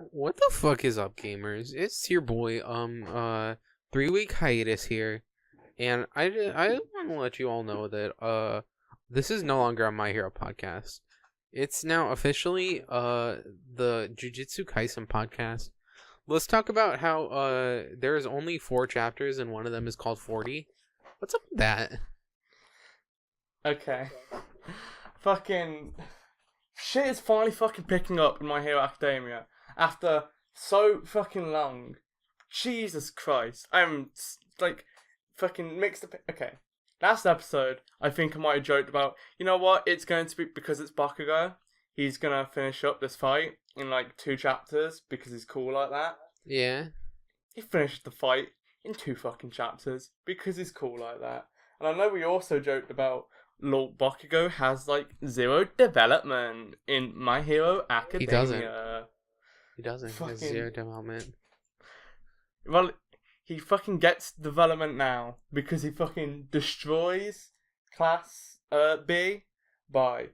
What the fuck is up, gamers? It's your boy, 3-week hiatus here, and I want to let you all know that, this is no longer a My Hero podcast. It's now officially, the JUJUTSU KAISEN podcast. Let's talk about how, there's only 4 chapters, and one of them is called 40. What's up with that? Okay. Fucking shit is finally fucking picking up in My Hero Academia after so fucking long. Jesus Christ. I'm like fucking mixed up. Okay. Last episode, I think I might have joked about, you know what, it's going to be because it's Bakugo. He's gonna finish up this fight in like 2 chapters because he's cool like that. Yeah. He finished the fight in 2 fucking chapters because he's cool like that. And I know we also joked about Lord Bakugo has like 0 development in My Hero Academia. He doesn't. He has 0 development. Well, he fucking gets development now because he fucking destroys Class B by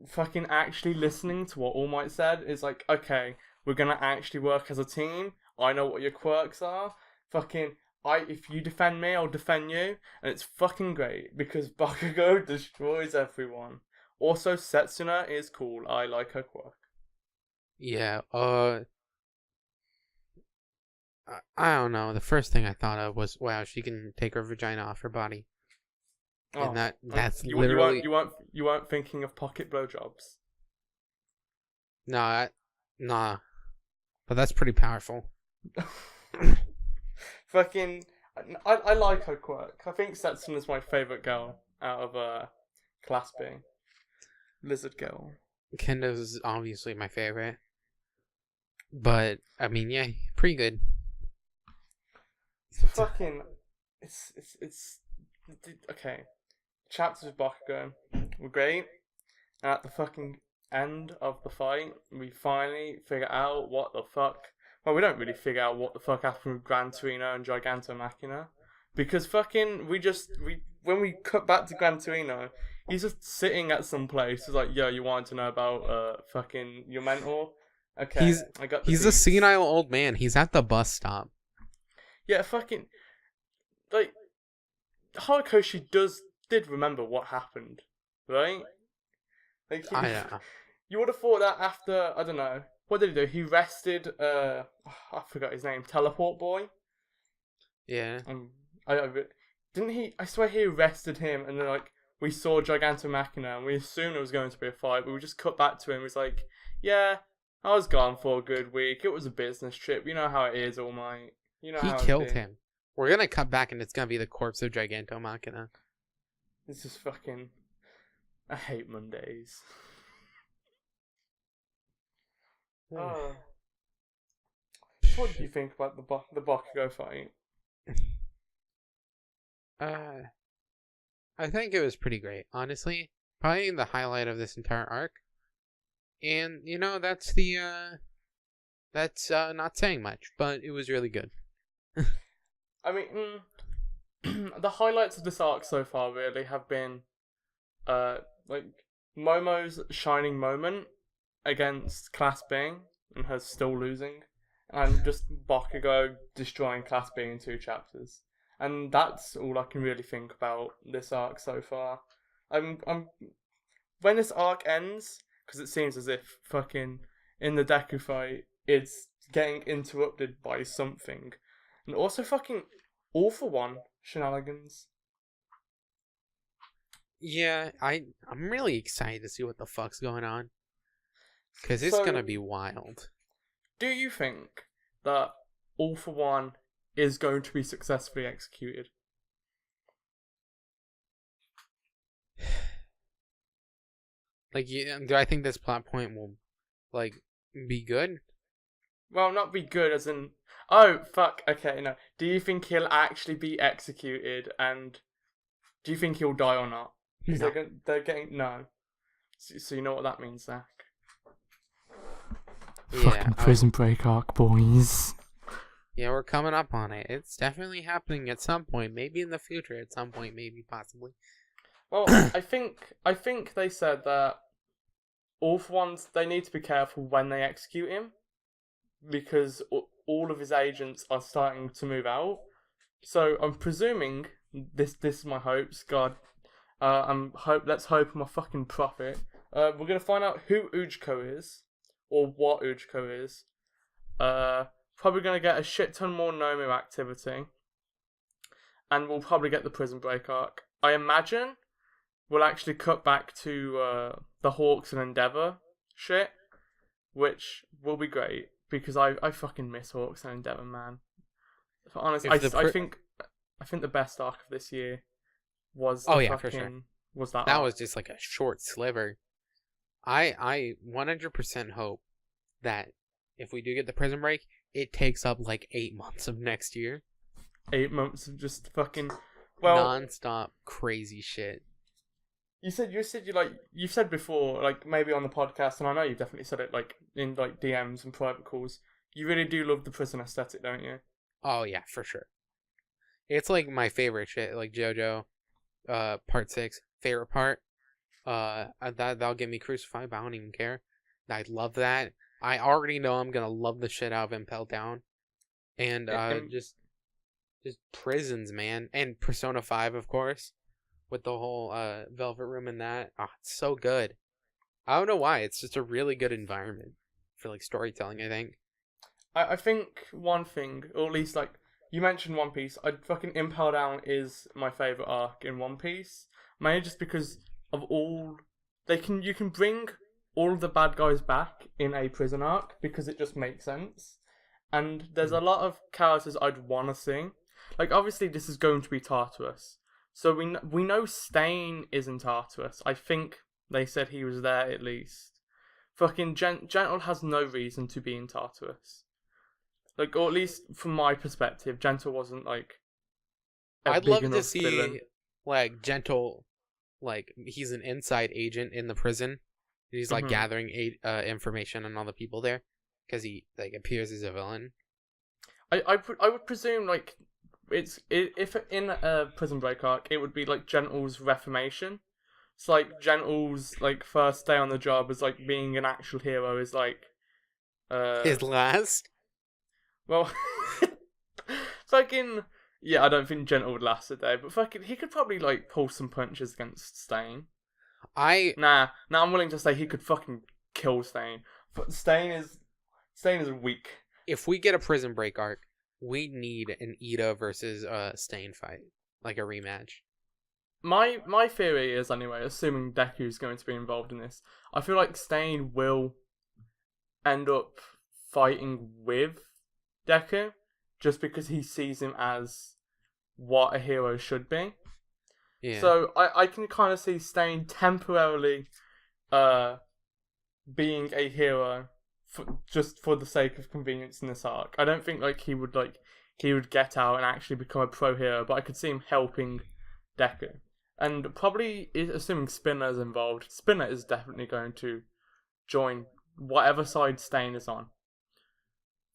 fucking actually listening to what All Might said. It's like, okay, we're gonna actually work as a team. I know what your quirks are. Fucking, if you defend me, I'll defend you. And it's fucking great because Bakugo destroys everyone. Also, Setsuna is cool. I like her quirk. Yeah, I don't know. The first thing I thought of was, wow, she can take her vagina off her body. And that's literally... You weren't thinking of pocket blowjobs? Nah. But that's pretty powerful. Fucking... I like her quirk. I think Setsuna's my favourite girl out of Class B. Lizard girl. Kendo's obviously my favorite. But, I mean, yeah, pretty good. So fucking... It's... Okay. Chapters with Bakugo were great. And at the fucking end of the fight, we finally figure out what the fuck... Well, we don't really figure out what the fuck happened with Gran Torino and Gigantomachina. Because fucking, when we cut back to Gran Torino, he's just sitting at some place. He's like, yo, you wanted to know about fucking your mentor? Okay, he's a senile old man. He's at the bus stop. Yeah, fucking... Like, Horikoshi did remember what happened, right? Like, you would have thought that after, I don't know, what did he do? He rested, I forgot his name, Teleport Boy? Yeah. Didn't he, I swear he arrested him, and then, like, we saw Gigantomachina, and we assumed it was going to be a fight, but we just cut back to him, he's like, yeah, I was gone for a good week, it was a business trip, you know how it is, All Might. You know he killed him. We're gonna cut back and it's gonna be the corpse of Gigantomachina. It's just fucking... I hate Mondays. What do you think about the Bakugo fight? I think it was pretty great, honestly. Probably the highlight of this entire arc. And, you know, that's not saying much, but it was really good. I mean, the highlights of this arc so far really have been, like, Momo's shining moment against Class B and her still losing, and just Bakugo destroying Class B in 2 chapters. And that's all I can really think about this arc so far. When this arc ends, because it seems as if fucking in the Deku fight, it's getting interrupted by something. And also fucking All for One shenanigans. Yeah, I'm really excited to see what the fuck's going on. Because it's gonna be wild. Do you think that All for One is going to be successfully executed? Like, do I think this plot point will, like, be good? Well, not be good as in... Oh, fuck, okay, no. Do you think he'll actually be executed, and do you think he'll die or not? Because No. they're getting... No. So you know what that means, Zach? Yeah, Fucking Prison Break arc, boys. Yeah, we're coming up on it. It's definitely happening at some point. Maybe in the future at some point, maybe, possibly. Well, I think they said that All for Ones, they need to be careful when they execute him. because all of his agents are starting to move out. So I'm presuming this is my hopes. God, let's hope I'm a fucking prophet. We're gonna find out who JUJUTSU is, or what JUJUTSU is. Probably gonna get a shit ton more Nomu activity, and we'll probably get the Prison Break arc. I imagine we'll actually cut back to the Hawks and Endeavor shit, which will be great because I fucking miss Hawks and Endeavor, man. Honestly, I think the best arc of this year was for sure. Was that was just like a short sliver. I 100% hope that if we do get the Prison Break, it takes up like 8 months of next year. 8 months of just fucking non-stop crazy shit. You said before, like maybe on the podcast, and I know you've definitely said it like in like DMs and private calls. You really do love the prison aesthetic, don't you? Oh yeah, for sure. It's like my favorite shit, like JoJo, part 6, favorite part. That'll get me crucified, but I don't even care. I love that. I already know I'm gonna love the shit out of Impel Down, and just prisons, man, and Persona 5, of course, with the whole Velvet Room and that. Oh, it's so good. I don't know why. It's just a really good environment for like storytelling, I think. I think one thing, or at least like you mentioned One Piece, fucking Impel Down is my favorite arc in One Piece, mainly just because of all you can bring all of the bad guys back in a prison arc because it just makes sense, and there's a lot of characters I'd want to see. Like obviously this is going to be Tartarus, so we know Stain isn't Tartarus. I think they said he was there at least. Fucking Gentle has no reason to be in Tartarus. Like, or at least from my perspective, Gentle wasn't like I'd love to see villain. like Gentle, like he's an inside agent in the prison. He's like gathering information on all the people there because he like appears as a villain. I would presume like if in a Prison Break arc it would be like Gentle's reformation. It's like Gentle's like first day on the job as like being an actual hero is like his last. Well, fucking yeah, I don't think Gentle would last a day, but fucking he could probably like pull some punches against Stain. Nah, I'm willing to say he could fucking kill Stain. But Stain is weak. If we get a Prison Break arc, we need an Ida versus Stain fight, like a rematch. My theory is anyway, assuming Deku's going to be involved in this, I feel like Stain will end up fighting with Deku just because he sees him as what a hero should be. Yeah. So I can kind of see Stain temporarily being a hero just for the sake of convenience in this arc. I don't think like he would get out and actually become a pro hero, but I could see him helping Deku. And probably assuming Spinner is involved, Spinner is definitely going to join whatever side Stain is on.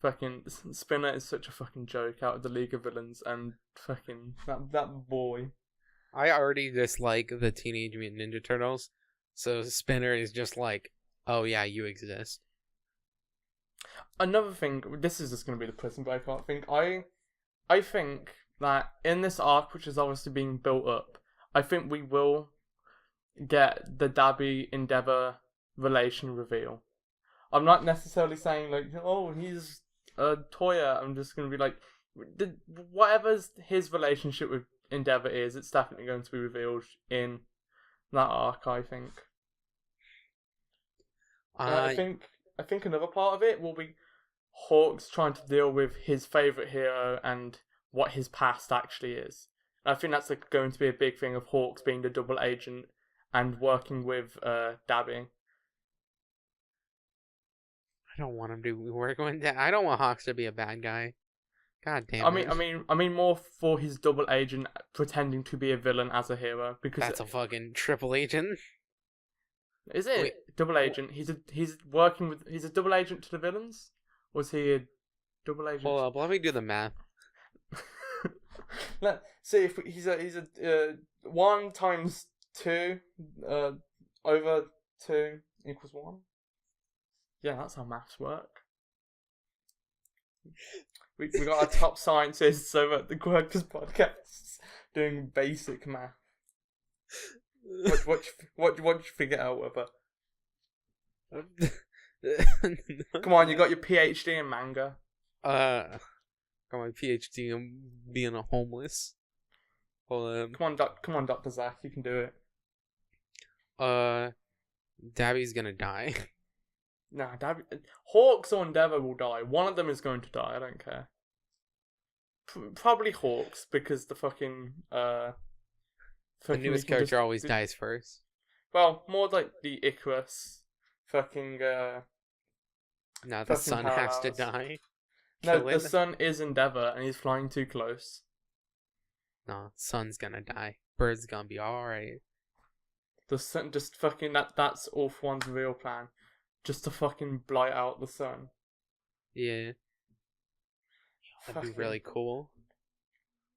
Fucking Spinner is such a fucking joke out of the League of Villains, and fucking that boy. I already dislike the Teenage Mutant Ninja Turtles, so Spinner is just like, oh yeah, you exist. Another thing, this is just going to be the Prison Break arc thing. I think that in this arc, which is obviously being built up, I think we will get the Dabi Endeavor relation reveal. I'm not necessarily saying like, oh, he's Toya. I'm just going to be like, whatever his relationship with Endeavor is, it's definitely going to be revealed in that arc, I think. I think another part of it will be Hawks trying to deal with his favourite hero and what his past actually is. And I think that's like going to be a big thing of Hawks being the double agent and working with Dabi. I don't want him to work with that. I don't want Hawks to be a bad guy. God damn it. I mean more for his double agent pretending to be a villain as a hero, because that's a fucking triple agent. Is it? Wait, double agent? He's a double agent to the villains? Was he a double agent? Hold up, let me do the math. Let's see if he's a 1 times 2 over 2 equals 1. Yeah, that's how maths work. We got our top scientists over at the Quirkless podcast doing basic math. What you figure out, Webber? Come on, you got your PhD in manga. Got my PhD in being a homeless. Hold Come on, Dr. Zach, you can do it. Dabby's gonna die. Nah, Hawks or Endeavour will die. One of them is going to die. I don't care. Probably Hawks because the fucking The newest character always dies first. Well, more like the Icarus. Fucking Now the fucking sun has to powerhouse. die. No, Kill the him. sun is Endeavour and he's flying too close. No, sun's gonna die. Bird's gonna be alright. The sun just fucking that's Orph One's real plan. Just to fucking blight out the sun. Yeah. That'd be Fucking- really cool.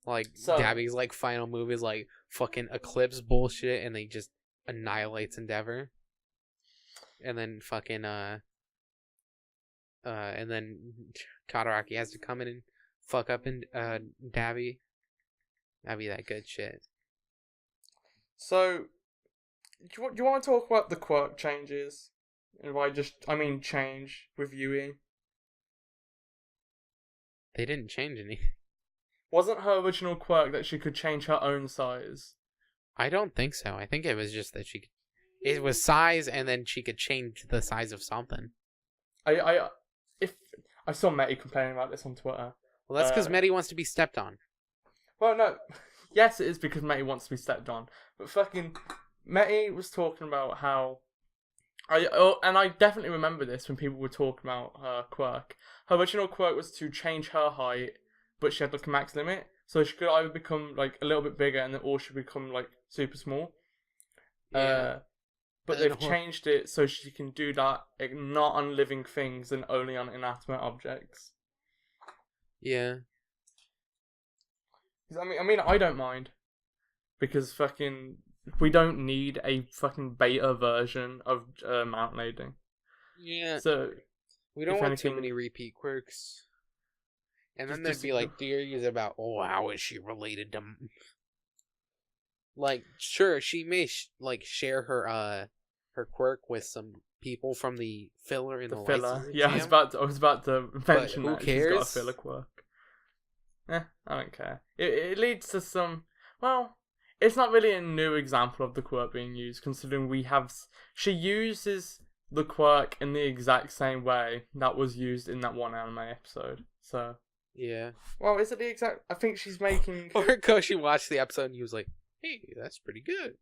Like, So- Dabby's, like, final move is, like, fucking Eclipse bullshit, and he just annihilates Endeavor. And then fucking, and then Kataraki has to come in and fuck up Dabby. That'd be that good shit. So, do you want to talk about the quirk changes? And change reviewing. They didn't change any. Wasn't her original quirk that she could change her own size? I don't think so. I think it was just that it was size, and then she could change the size of something. I saw Matty complaining about this on Twitter. Well, that's because Uh, Medi wants to be stepped on. Well, no. Yes, it is because Matty wants to be stepped on. But fucking Matty was talking about how I definitely remember this when people were talking about her quirk. Her original quirk was to change her height, but she had like a max limit, so she could either become like a little bit bigger and then or she become like super small. Yeah. But And then they've changed it so she can do that like, not on living things and only on inanimate objects. Yeah. I mean, I don't mind because fucking we don't need a fucking beta version of Mountain Aiding. Yeah. So We don't if want too anything- many repeat quirks. And then Just there'd be like theories about, oh, how is she related to? Like, sure, she may share her quirk with some people from the filler in the, the filler. license Yeah, exam. I was about to mention who that she's got a cares? filler quirk. I don't care. It leads to some. Well, it's not really a new example of the quirk being used, considering she uses the quirk in the exact same way that was used in that one anime episode. So, Yeah. well, is it the exact? I think she's making. Or Koshi watched the episode and he was like, "Hey, that's pretty good."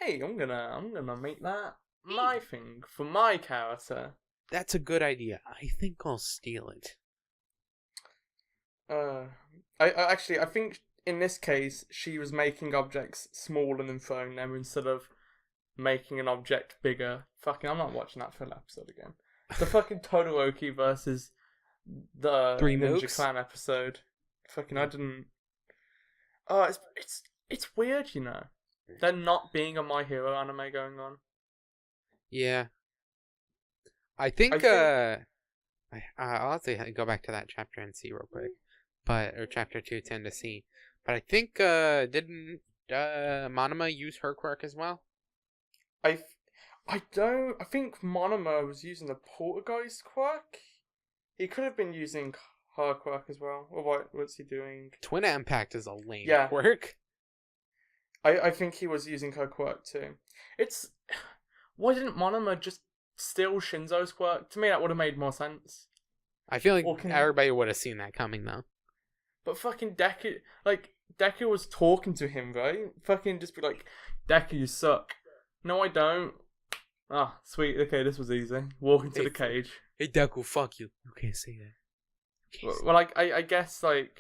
Hey, I'm gonna make that my thing for my character. That's a good idea. I think I'll steal it. I think in this case she was making objects smaller and throwing them instead of making an object bigger. Fucking, I'm not watching that full episode again. The fucking Todoroki versus the Three Ninja Mooks? Clan episode. Fucking, I didn't. Oh, it's weird, you know. There not being a My Hero anime going on. Yeah. I think, I'll have to go back to that chapter and see real quick. Or chapter 210 to see. But I think, didn't Monoma use her quirk as well? I think Monoma was using the Poltergeist quirk. He could have been using her quirk as well. Or what's he doing? Twin Impact is a lame Yeah. quirk. I think he was using her quirk too. Why didn't Monoma just steal Shinzo's quirk? To me, that would have made more sense. I feel like Or can- everybody would have seen that coming, though. But fucking Deku was talking to him, right? Fucking just be like, Deku, you suck. No, I don't. Ah, sweet. Okay, this was easy. Walk into Hey, the cage. Hey, Deku, fuck you. You can't say that. Well, I guess the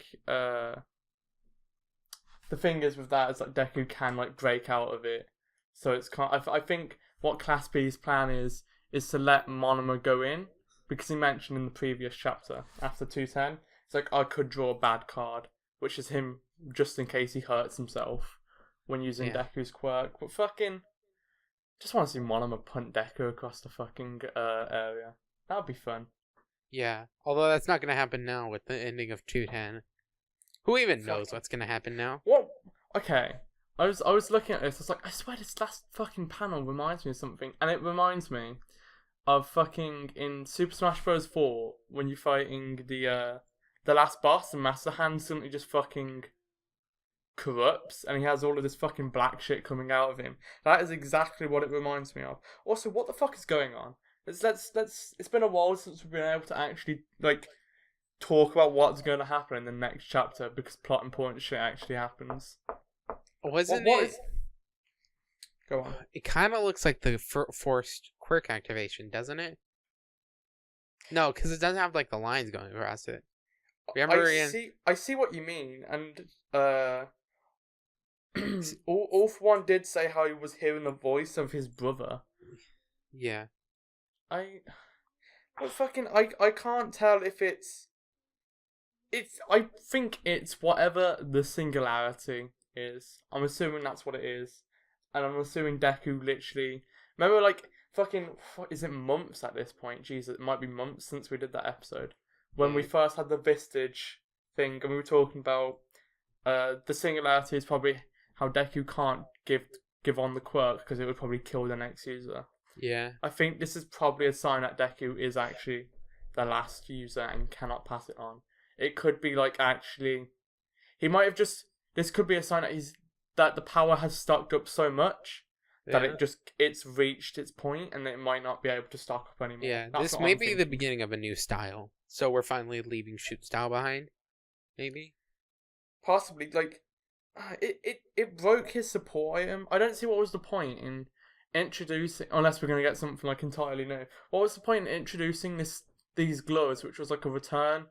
thing is with that is like Deku can like break out of it, so it's I think what Class B's plan is to let Monoma go in because he mentioned in the previous chapter after 210, it's like I could draw a bad card, which is him just in case he hurts himself when using Yeah. Deku's quirk. But fucking, just want to see Monoma punt Deku across the fucking area. That'd be fun. Yeah, although that's not gonna happen now with the ending of 210. Who even knows Fucking- what's gonna happen now? What? Okay. I was looking at this. I was like, I swear this last fucking panel reminds me of something, and it reminds me of fucking in Super Smash Bros. 4 when you're fighting the last boss and Master Hand suddenly just fucking corrupts and he has all of this fucking black shit coming out of him. That is exactly what it reminds me of. Also, what the fuck is going on? It's been a while since we've been able to actually like talk about what's going to happen in the next chapter because plot important shit actually happens. Wasn't What it? is... Go on. It kind of looks like the forced quirk activation, doesn't it? No, because it doesn't have like the lines going across it. Remember I see what you mean, and Ulf one did say how he was hearing the voice of his brother. Yeah. I can't tell if I think it's whatever the singularity is. I'm assuming that's what it is. And I'm assuming Deku literally... Remember, like, fucking... Is it months at this point? Jesus, it might be months since we did that episode. When we first had the Vistage thing, and we were talking about... the singularity is probably how Deku can't give on the quirk, because it would probably kill the next user. Yeah. I think this is probably a sign that Deku is actually the last user and cannot pass it on. It could be like actually, he might have just. This could be a sign that the power has stocked up so much that it's reached its point and it might not be able to stock up anymore. Yeah, That's this what may I'm be the thinking. beginning of a new style. So we're finally leaving shoot style behind. Maybe. Possibly like, it broke his support item. I don't see what was the point in introducing, unless we're gonna get something like entirely new. What was the point in introducing these gloves, which was like a return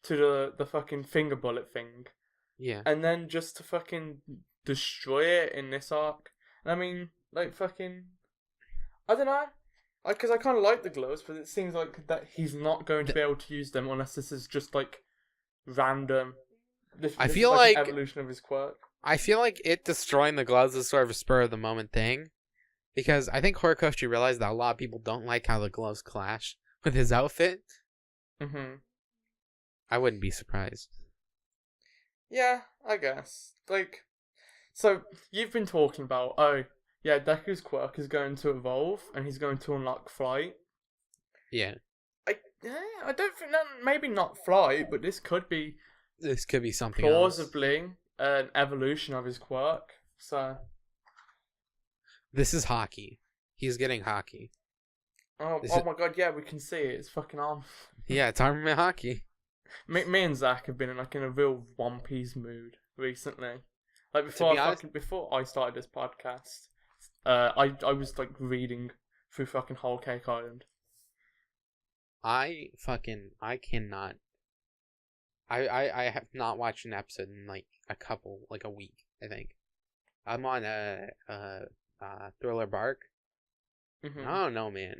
to the fucking finger bullet thing, Yeah. and then just to fucking destroy it in this arc? And I mean, like fucking, I don't know, because I kind of like the gloves, but it seems like that he's not going to be able to use them unless this is just like random. This feel is like- an evolution of his quirk. I feel like it destroying the gloves is sort of a spur of the moment thing. Because I think Horikoshi realized that a lot of people don't like how the gloves clash with his outfit. I wouldn't be surprised. Yeah, I guess. Like, so you've been talking about, oh, yeah, Deku's quirk is going to evolve and he's going to unlock flight. Yeah. I don't think that, maybe not flight, but this could be This could be something else. plausibly an evolution of his quirk. So, This is hockey. He's getting hockey. oh my god, yeah, we can see it. It's fucking on. Yeah, it's armament hockey. Me and Zach have been in like in a real One Piece mood recently. Like To before, be honest- before I started this podcast, I was like reading through fucking Whole Cake Island. I cannot. I have not watched an episode in like a week, I think. I'm on Thriller Bark. Mm-hmm. I don't know, man.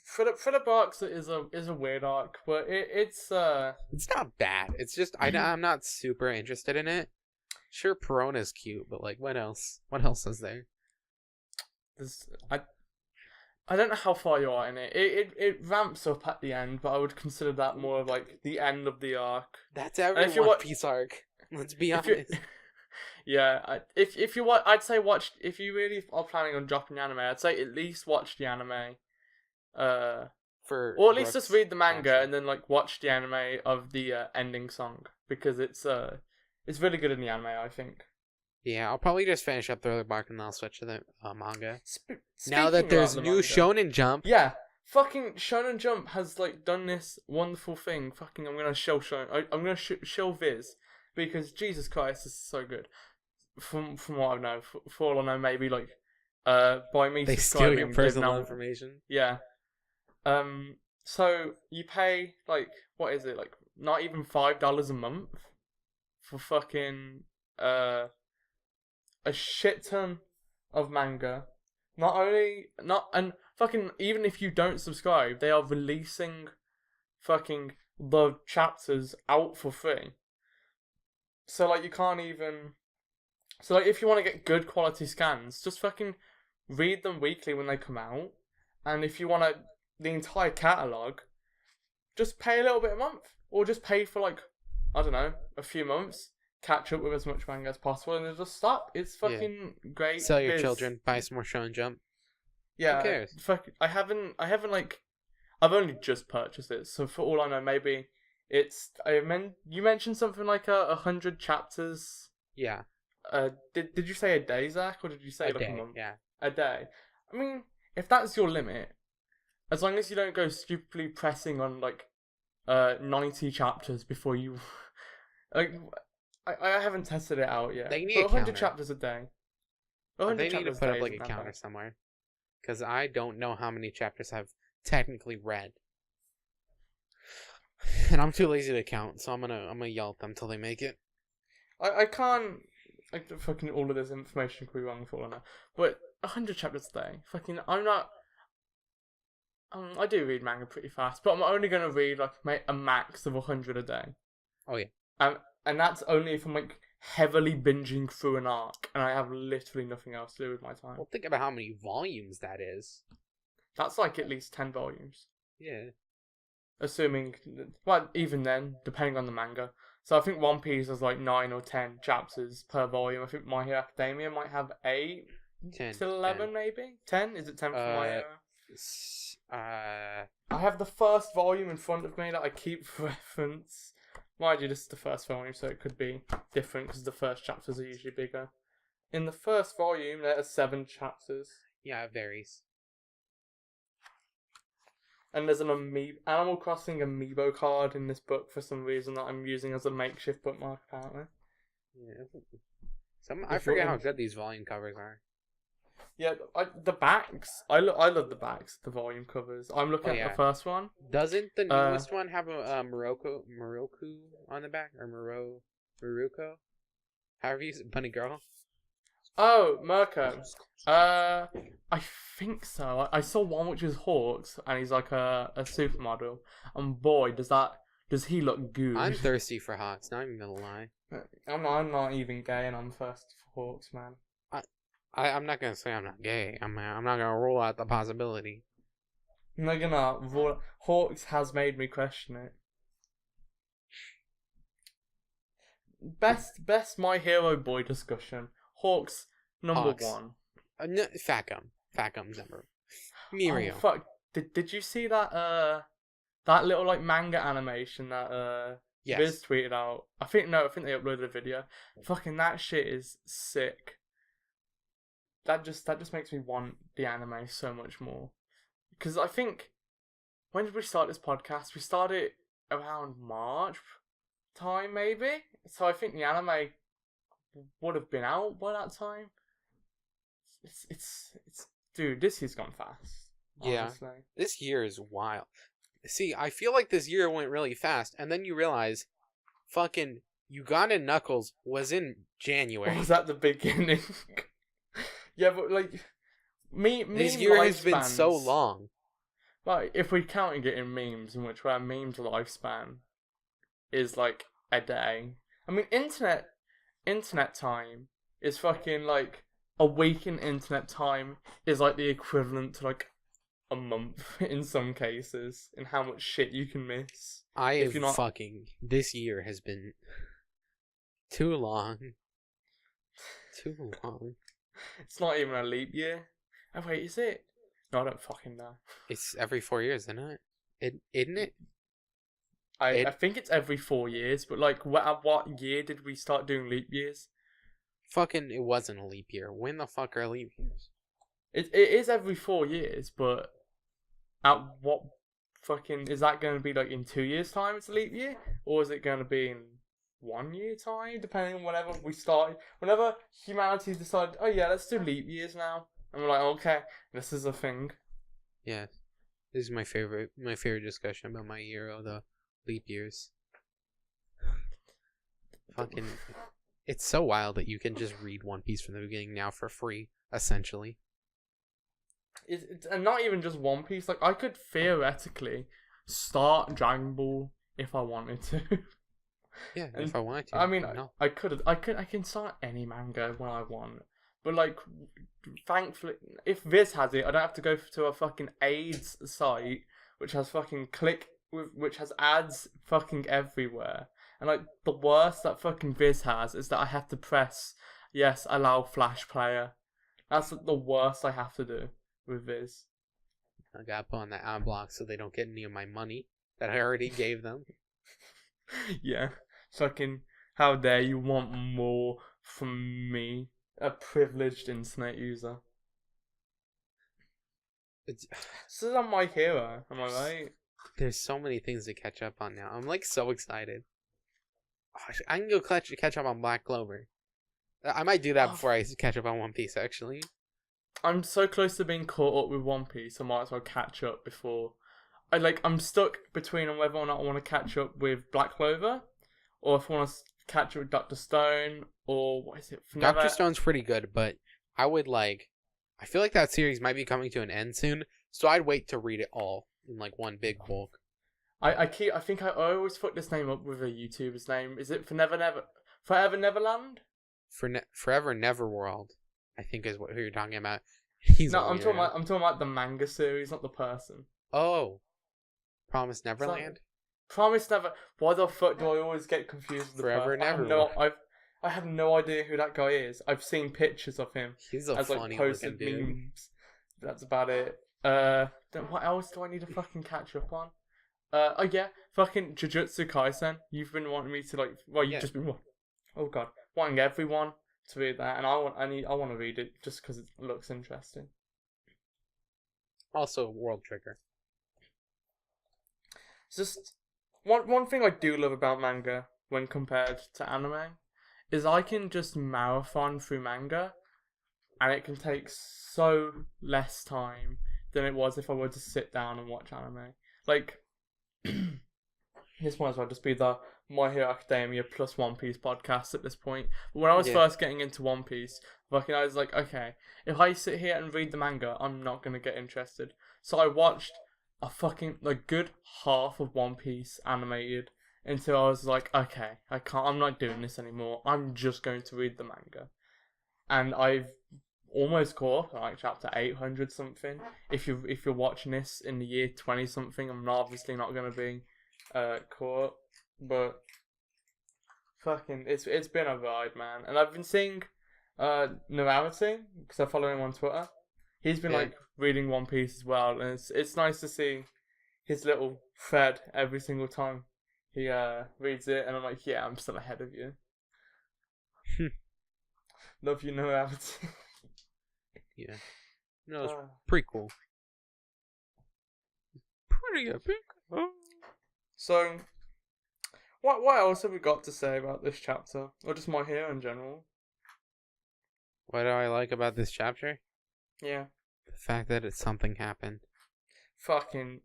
Thriller Box is a weird arc, but it's It's not bad. It's just I'm not super interested in it. Sure, Perona's cute, but like, what else? What else is there? there's I don't know how far you are in it. It ramps up at the end, but I would consider that more of like the end of the arc. That's every if you One wa- Piece arc. Let's be If you- honest. Yeah, if you watch, I'd say watch if you really are planning on dropping the anime. I'd say at least watch the anime, or at least just read the manga Gotcha. and then like watch the anime of the ending song because it's really good in the anime. I think. Yeah, I'll probably just finish up Thriller Bark and then I'll switch to the manga. Now Speaking that there's about the new manga- Shonen Jump. Yeah, fucking Shonen Jump has like done this wonderful thing. Fucking, I'm gonna I'm gonna show Viz because Jesus Christ, this is so good. From what I know, for all I know, maybe like by me They steal subscribing, your they've personal now- information. Yeah. So you pay like what is it like? Not even $5 a month for fucking a shit ton of manga. And fucking even if you don't subscribe, they are releasing fucking the chapters out for free. So like you can't even. So like if you want to get good quality scans, just fucking read them weekly when they come out. And if you want the entire catalog, just pay a little bit a month, or just pay for like, I don't know, a few months, catch up with as much manga as possible, and then just stop. It's fucking great. Sell your children, buy some more Shonen Jump. Yeah, Who cares? Fuck, I haven't like, I've only just purchased it, so for all I know, maybe it's. You mentioned something like 100 chapters. Yeah, Did you say a day, Zach, or did you say a like day. a month? Yeah, A day. I mean, if that's your limit, as long as you don't go stupidly pressing on like 90 chapters before you like, I haven't tested it out yet. They need but a 100 counter. chapters a day. 100 they need to chapters put a up day like a isn't that counter bad. somewhere, because I don't know how many chapters I've technically read, and I'm too lazy to count. So I'm gonna yell at them till they make it. I can't. Fucking all of this information could be wrong for all I know. But 100 chapters a day. Fucking, I'm not. I do read manga pretty fast, but I'm only gonna read like a max of 100 a day. Oh yeah. And that's only if I'm like heavily binging through an arc, and I have literally nothing else to do with my time. Well, think about how many volumes that is. That's like at least 10 volumes. Yeah. Assuming, well, even then, depending on the manga. So I think One Piece has like 9 or 10 chapters per volume. I think My Hero Academia might have 8 10 to 11 maybe? 10? Is it 10 for My Hero? I have the first volume in front of me that I keep for reference. Mind you, this is the first volume, so it could be different because the first chapters are usually bigger. In the first volume, there are 7 chapters. Yeah, it varies. And there's an Animal Crossing amiibo card in this book for some reason that I'm using as a makeshift bookmark, apparently. Yeah. I forget how good these volume covers are. Yeah, the backs. I love the backs, the volume covers. I'm looking at the first one. Doesn't the newest one have a Moroku on the back? Or Maruko? However you say bunny girl? Oh, Mirko. I think so. I saw one which is Hawks, and he's like a supermodel. And boy, does he look good. I'm thirsty for Hawks, not even gonna lie. I'm not even gay, and I'm thirsty for Hawks, man. I'm not gonna say I'm not gay. I'm not gonna rule out the possibility. I'm not gonna rule. Hawks has made me question it. Best My Hero Boy discussion. Hawks number Hawks. 1. No, Fatgum's number. Mirio. Oh, fuck. Did you see that that little like manga animation that Yes. Viz tweeted out? I think they uploaded a video. Fucking that shit is sick. That just makes me want the anime so much more. Because I think, when did we start this podcast? We started around March time, maybe? So I think the anime would have been out by that time. It's dude, this year's gone fast. Honestly. Yeah. This year is wild. See, I feel like this year went really fast, and then you realize, fucking Uganda Knuckles was in January. Was at the beginning? Yeah, but like, this year has been so long. Like, if we're counting it in memes, in which our memes lifespan is like a day. I mean, internet time is fucking like a week in internet time is like the equivalent to like a month in some cases, in how much shit you can miss. This year has been too long. Too long. It's not even a leap year. Oh wait, is it? No, I don't fucking know. It's every 4 years, isn't it? Isn't it? I think it's every 4 years, but like, at what year did we start doing leap years? Fucking, it wasn't a leap year. When the fuck are leap years? It is every 4 years, but at what fucking is that going to be? Like in 2 years' time, it's a leap year, or is it going to be in 1 year time? Depending on whenever humanity decided, oh yeah, let's do leap years now, and we're like, okay, this is a thing. Yeah, this is my favorite discussion about my year, the leap years. Fucking, it's so wild that you can just read One Piece from the beginning now for free, essentially. And not even just One Piece. Like, I could theoretically start Dragon Ball if I wanted to. Yeah, if I wanted to. I mean, no. I can start any manga when I want. But like, thankfully, if Viz has it, I don't have to go to a fucking AIDS site which has fucking which has ads fucking everywhere. And like the worst that fucking Viz has is that I have to press yes, allow Flash Player. That's the worst I have to do with Viz. I gotta put on the ad block so they don't get any of my money that I already gave them. Yeah, fucking how dare you want more from me, a privileged internet user. It's, This is on My Hero, am I right? there's so many things to catch up on now. I'm like so excited. Oh, I can go catch up on Black Clover. I might do that before I catch up on One Piece, actually. I'm so close to being caught up with One Piece, I might as well catch up before. I'm stuck between on whether or not I want to catch up with Black Clover, or if I want to catch up with Dr. Stone, or what is it? Dr. Stone's pretty good, but I feel like that series might be coming to an end soon, so I'd wait to read it all in like one big bulk. I think I always fuck this name up with a YouTuber's name. Is it Forever Neverland? Forever Neverworld, I think is who you're talking about. I'm talking about the manga series, not the person. Oh, Promise Neverland. Promise Never. Why the fuck do I always get confused with the Forever person? Neverworld. I have no idea who that guy is. I've seen pictures of him He's a as funny posted looking dude. memes. That's about it. Then what else do I need to fucking catch up on? Oh yeah, fucking JUJUTSU Kaisen. You've been wanting me to you've just been wanting everyone to read that, and I want to read it just because it looks interesting. Also, World Trigger. It's just one thing I do love about manga when compared to anime is I can just marathon through manga, and it can take so less time than it was if I were to sit down and watch anime. Like, this might as well just be the My Hero Academia plus One Piece podcast at this point. But when I was first getting into One Piece, I was like, okay, if I sit here and read the manga, I'm not going to get interested. So I watched a fucking good half of One Piece animated until I was like, okay, I'm not doing this anymore. I'm just going to read the manga. And I've almost caught up, like chapter 800 something. If you're watching this in the year 20 something, I'm obviously not going to be caught up, but fucking it's been a ride, man. And I've been seeing Nararity because I follow him on Twitter. He's been reading One Piece as well, and it's nice to see his little thread every single time he reads it, and I'm like, yeah, I'm still ahead of you. Love you, Nararity. Yeah. No, it's pretty cool. Pretty epic. So, what else have we got to say about this chapter, or just My Hero in general? What do I like about this chapter? Yeah. The fact that something happened. Fucking,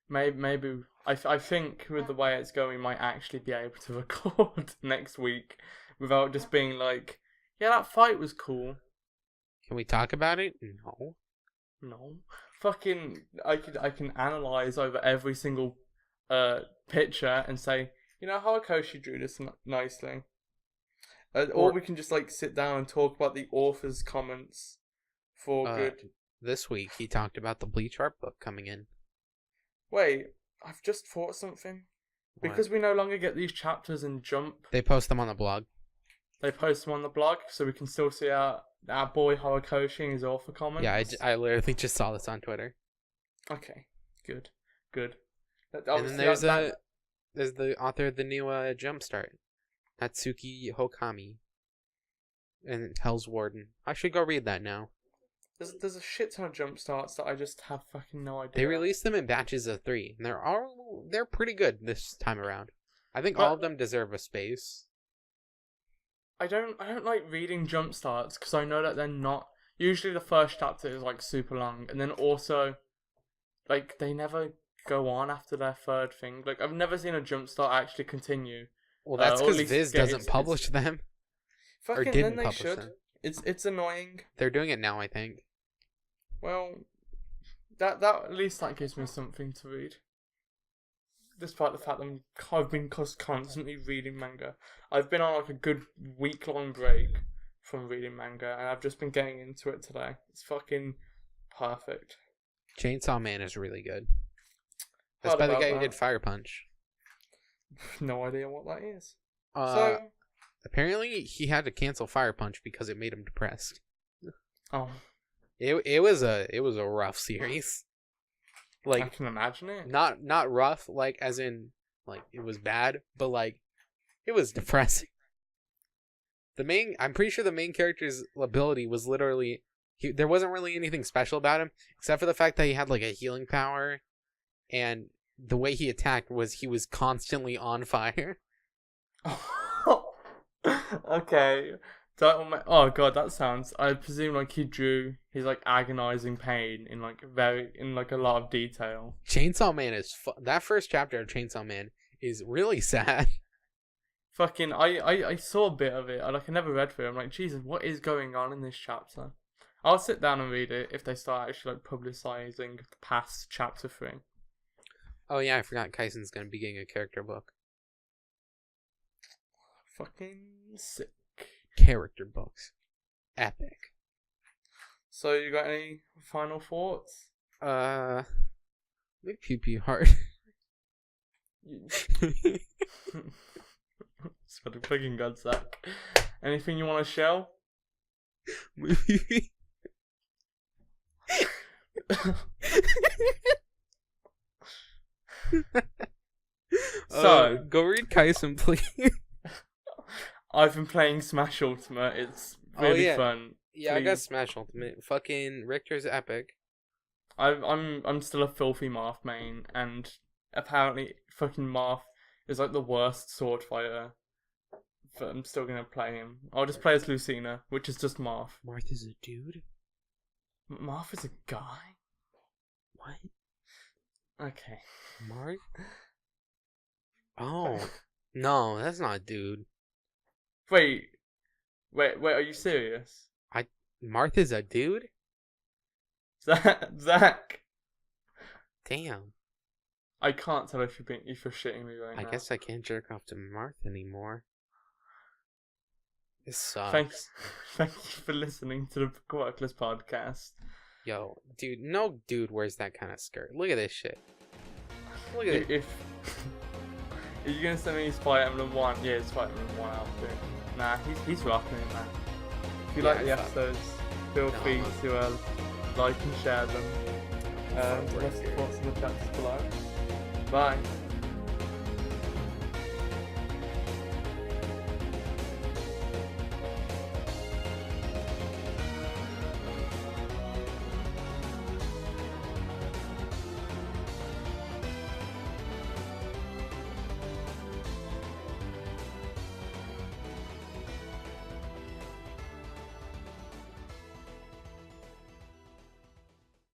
maybe I think with the way it's going, we might actually be able to record next week without just being like, yeah, that fight was cool. Can we talk about it? No. Fucking, I can analyze over every single picture and say, you know, Horikoshi drew this nicely. Or we can just sit down and talk about the author's comments for good. This week he talked about the Bleach art book coming in. Wait, I've just thought something. What? Because we no longer get these chapters in Jump. They post them on the blog. They post them on the blog, so we can still see our boy Horikoshi and his author comments. Yeah, I literally just saw this on Twitter. Okay, good. And then there's the author of the new Jumpstart, Natsuki Hokami, and Hell's Warden. I should go read that now. There's a shit ton of jump starts that I just have fucking no idea. They released them in batches of 3, and they're pretty good this time around. I think all of them deserve a space. I don't like reading jump starts because I know that they're not. Usually the first chapter is super long, and then also they never go on after their third thing. I've never seen a jump start actually continue. Well, that's because Viz doesn't publish them. Fucking, or didn't then they publish should. them. It's annoying. They're doing it now, I think. Well, that at least gives me something to read. Despite the fact that I've been constantly reading manga. I've been on a good week-long break from reading manga, and I've just been getting into it today. It's fucking perfect. Chainsaw Man is really good. That's Heard by the about guy who that. did Fire Punch. No idea what that is. So apparently he had to cancel Fire Punch because it made him depressed. Oh, It was a rough series. I Like can imagine it. not rough, like as in like it was bad, but like it was depressing. I'm pretty sure the main character's ability was literally there wasn't really anything special about him except for the fact that he had like a healing power, and the way he attacked was he was constantly on fire. Okay. Oh god, that sounds. I presume like he drew his like agonizing pain in like a lot of detail. Chainsaw Man is that first chapter of Chainsaw Man is really sad. Fucking, I saw a bit of it. I never read through it. I'm like, Jesus, what is going on in this chapter? I'll sit down and read it if they start actually like publicizing past chapter 3. Oh yeah, I forgot KAISEN's gonna be getting a character book. Fucking sick. Character books. Epic. So you got any final thoughts? Make pee pee hard. It's for the fucking God's sake. Anything you want to show? So go read KAISEN, please. I've been playing Smash Ultimate. It's really fun. Yeah, I got Please. Smash Ultimate. Fucking Richter's epic. I'm still a filthy Marth main, and apparently fucking Marth is like the worst sword fighter. But I'm still gonna play him. I'll just play as Lucina, which is just Marth. Marth is a dude? Marth is a guy? What? Okay. Marth? Oh. No, that's not a dude. Wait, are you serious? Marth is a dude? Zach, Damn. I can't tell if you're shitting me right I now. guess I can't jerk off to Marth anymore. This sucks. Thank you for listening to the Quirkless podcast. Yo, dude, no dude wears that kind of skirt. Look at this shit. Look at it. If you're gonna send me Fire Emblem 1, yeah, it's Fire Emblem 1 outfit. Nah, he's rocking it, man. If you Yeah, like the I thought- episodes, feel No, free I'm not. to like and share them. Fuck, Rest we're thoughts in the chats below. Bye.